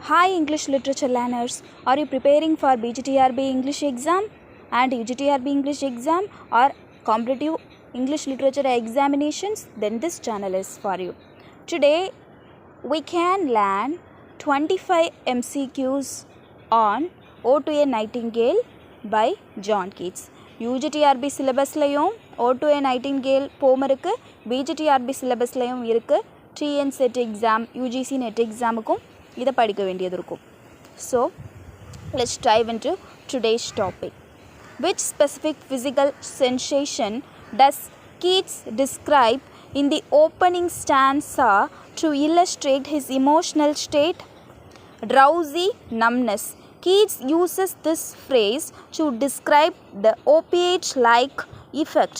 Hi English literature learners, are you preparing for PG TRB English exam and UG TRB English exam or competitive English literature examinations? Then this channel is for you. Today we can learn 25 MCQs on Ode to a Nightingale by John Keats. UG TRB syllabus layum Ode to a Nightingale poem irukku, PG TRB syllabus layum irukku, TNSET exam, UGC NET exam kum இதை படிக்க வேண்டியது இருக்கும். So, let's dive into today's topic. Which specific physical sensation does Keats describe in the opening stanza to illustrate his emotional state? Drowsy numbness. Keats uses this phrase to describe the opiate-like effect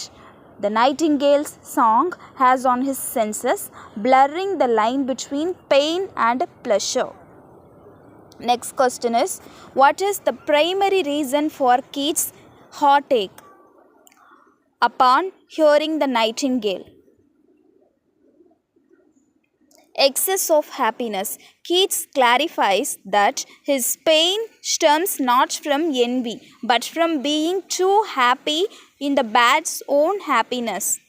the Nightingale's song has on his senses, blurring the line between pain and pleasure. Next question is, what is the primary reason for Keats' heartache upon hearing the Nightingale? Excess of happiness. Keats clarifies that his pain stems not from envy, but from being too happy in the bad's own happiness.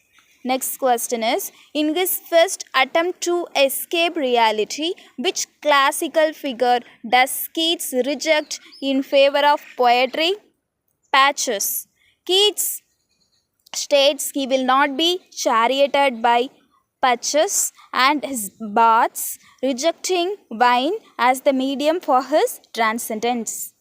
Next question is, in his first attempt to escape reality, which classical figure does Keats reject in favor of poetry? Patches. Keats states he will not be charioted by patches and his baths, rejecting wine as the medium for his transcendence.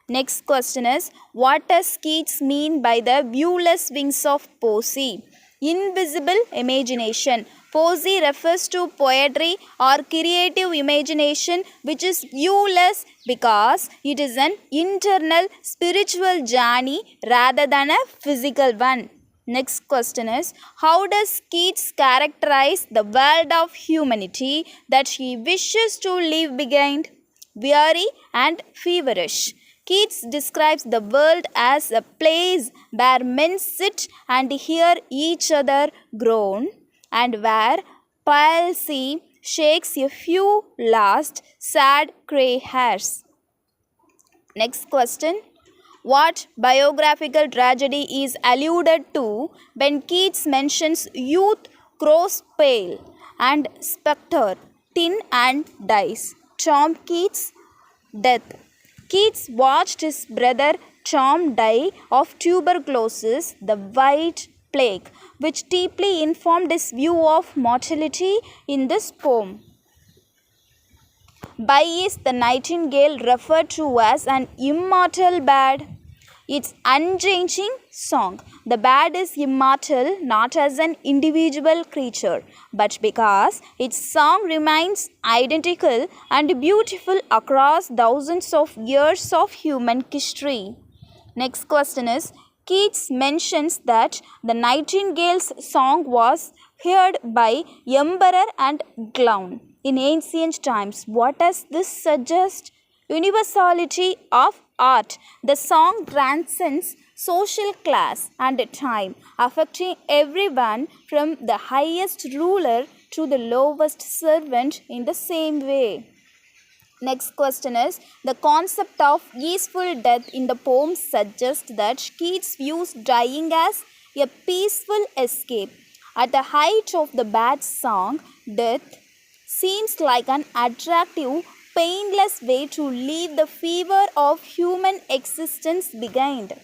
Next question is, what does Keats mean by the viewless wings of poesy? Invisible imagination. Poesy refers to poetry or creative imagination which is viewless because it is an internal spiritual journey rather than a physical one. Next question is, how does Keats characterize the world of humanity that he wishes to leave behind? Weary and feverish. Keats describes the world as a place where men sit and hear each other groan, and where palsy shakes a few last sad grey hairs. Next question. What biographical tragedy is alluded to when Keats mentions youth grows pale and spectre, tin and dies? Tom Keats' death. Keats watched his brother Tom die of tuberculosis, the white plague, which deeply informed his view of mortality in this poem. By is the Nightingale referred to as an immortal bird? Its unchanging song. The bird is immortal not as an individual creature, but because its song remains identical and beautiful across thousands of years of human history. Next question is, Keats mentions that the Nightingale's song was heard by emperor and clown in ancient times. What does this suggest? Universality of art. The song transcends social class and time, affecting everyone from the highest ruler to the lowest servant in the same way. Next question is, the concept of easeful death in the poem suggests that Keats views dying as a peaceful escape. At the height of the bad song, death seems like an attractive, painless way to leave the fever of human existence behind.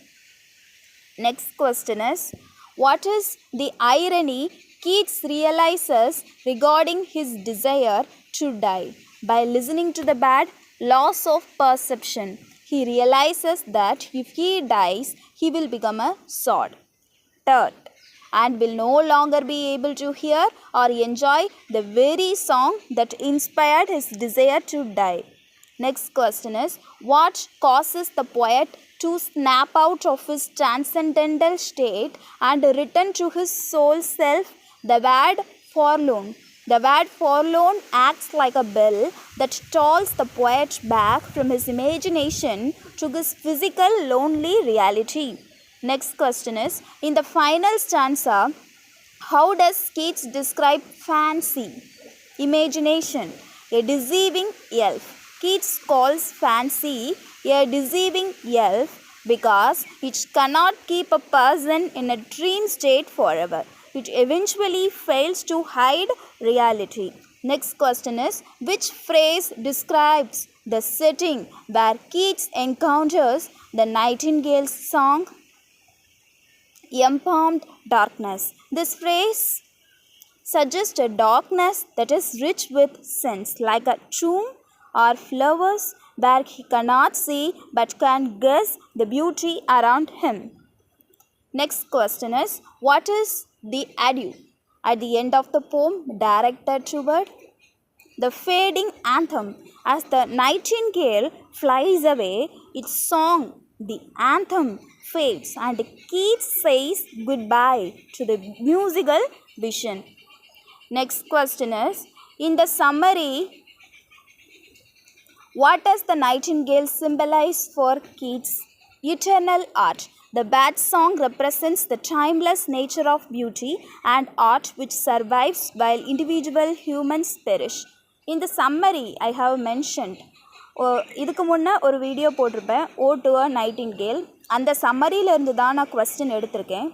Next question is, what is the irony Keats realizes regarding his desire to die? By listening to the bad, loss of perception, he realizes that if he dies, he will become a sod, dirt, and will no longer be able to hear or enjoy the very song that inspired his desire to die. Next question is, what causes the poet to snap out of his transcendental state and return to his soul self? The word forlorn. The word forlorn acts like a bell that tolls the poet back from his imagination to his physical lonely reality. Next question is, in the final stanza, how does Keats describe fancy, imagination, a deceiving elf? Keats calls fancy a deceiving elf because it cannot keep a person in a dream state forever. It eventually fails to hide reality. Next question is, which phrase describes the setting where Keats encounters the Nightingale's song? Embalmed darkness. This phrase suggests a darkness that is rich with scents, like a tomb or flowers where he cannot see but can guess the beauty around him. Next question is, what is the adieu at the end of the poem directed toward? The fading anthem. As the nightingale flies away, its song, the anthem, fades and Keats says goodbye to the musical vision. Next question is, in the summary, what does the nightingale symbolize for Keats? Eternal art. The bat song represents the timeless nature of beauty and art which survives while individual humans perish. In the summary, I have mentioned, இதுக்கு முன்னே ஒரு video போட்டிருப்பேன், ஓ to a Nightingale. அந்த சம்மரியிலேருந்து தான் நான் question எடுத்திருக்கேன்.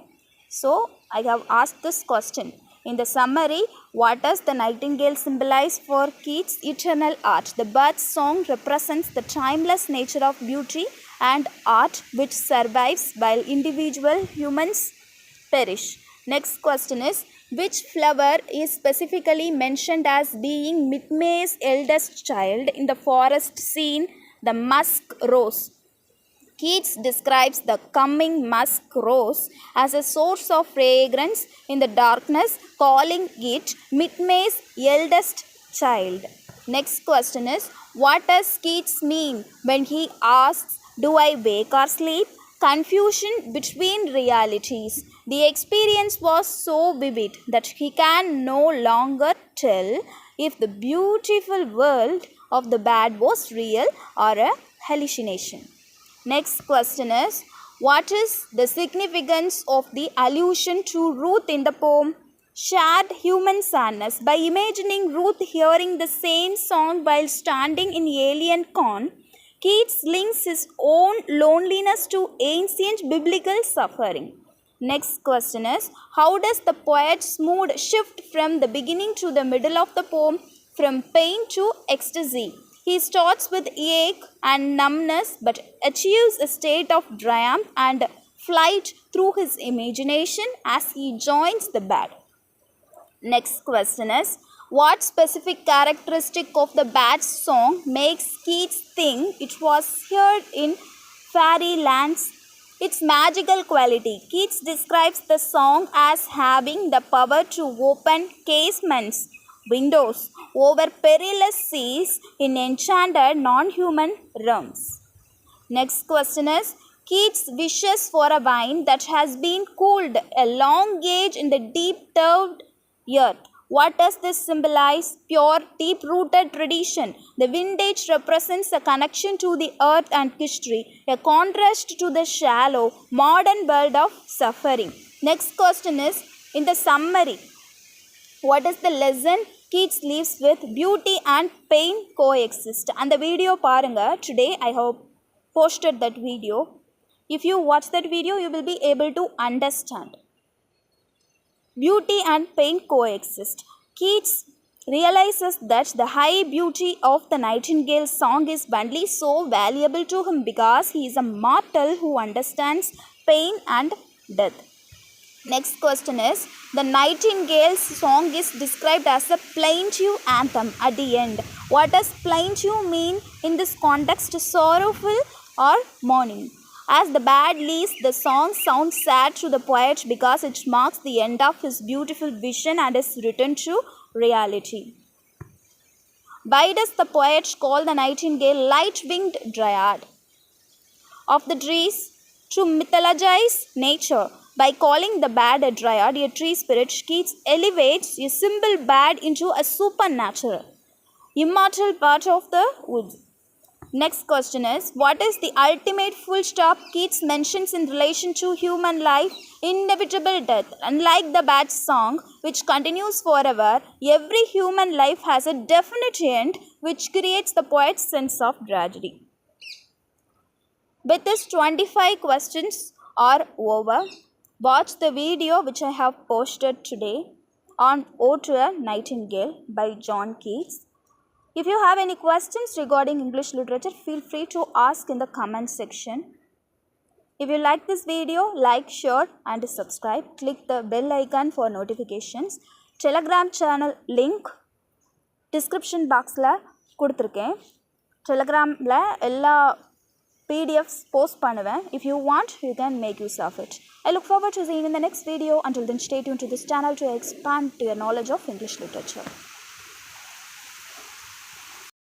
So I have ask this question. In the summary, what does the nightingale symbolize for Keats' eternal art? The bird's song represents the timeless nature of beauty and art which survives while individual humans perish. Next question is, which flower is specifically mentioned as being Midmay's eldest child in the forest scene, the musk rose? Keats describes the coming musk rose as a source of fragrance in the darkness, calling it Midmay's eldest child. Next question is, what does Keats mean when he asks, do I wake or sleep? Confusion between realities. The experience was so vivid that he can no longer tell if the beautiful world of the bad was real or a hallucination. Next question is, what is the significance of the allusion to Ruth in the poem? Shared human sadness. By imagining Ruth hearing the same song while standing in alien corn, Keats links his own loneliness to ancient biblical suffering. Next question is, how does the poet's mood shift from the beginning to the middle of the poem, from pain to ecstasy? He starts with ache and numbness but achieves a state of triumph and flight through his imagination as he joins the bard. Next question is, what specific characteristic of the bard's song makes Keats think it was heard in fairylands? Its magical quality. Keats describes the song as having the power to open casements, windows, over perilous seas in enchanted non-human realms. Next question is, Keats wishes for a vine that has been cooled a long age in the deep-turved earth. What does this symbolize? Pure, deep-rooted tradition. The vintage represents a connection to the earth and history, a contrast to the shallow, modern world of suffering. Next question is, in the summary, what is the lesson Keats leaves with? Beauty and pain coexist. And the video paranga, today I have posted that video. If you watch that video, you will be able to understand. Beauty and pain coexist. Keats realizes that the high beauty of the Nightingale song is only so valuable to him because he is a mortal who understands pain and death. Next question is, the Nightingale's song is described as a plaintive anthem at the end. What does plaintive mean in this context? Sorrowful or mourning? As the bard leaves, the song sounds sad to the poet because it marks the end of his beautiful vision and his return to reality. Why does the poet call the nightingale light-winged dryad of the trees? To mythologize nature. By calling the bard a dryad, a tree spirit, Keats elevates a simple bard into a supernatural, immortal part of the woods. Next question is, what is the ultimate full stop Keats mentions in relation to human life? Inevitable death. Unlike the bad song, which continues forever, every human life has a definite end, which creates the poet's sense of tragedy. With this, 25 questions are over. Watch the video which I have posted today on Ode to a Nightingale by John Keats. If you have any questions regarding English literature, feel free to ask in the comment section. If you like this video, like, share and subscribe. Click the bell icon for notifications. Telegram channel link description box la kuduthirken. Telegram la ella PDFs post பண்ணுவேன். If you want, you can make use of it. I look forward to seeing you in the next video. Until then, stay tuned to this channel to expand your knowledge of English literature.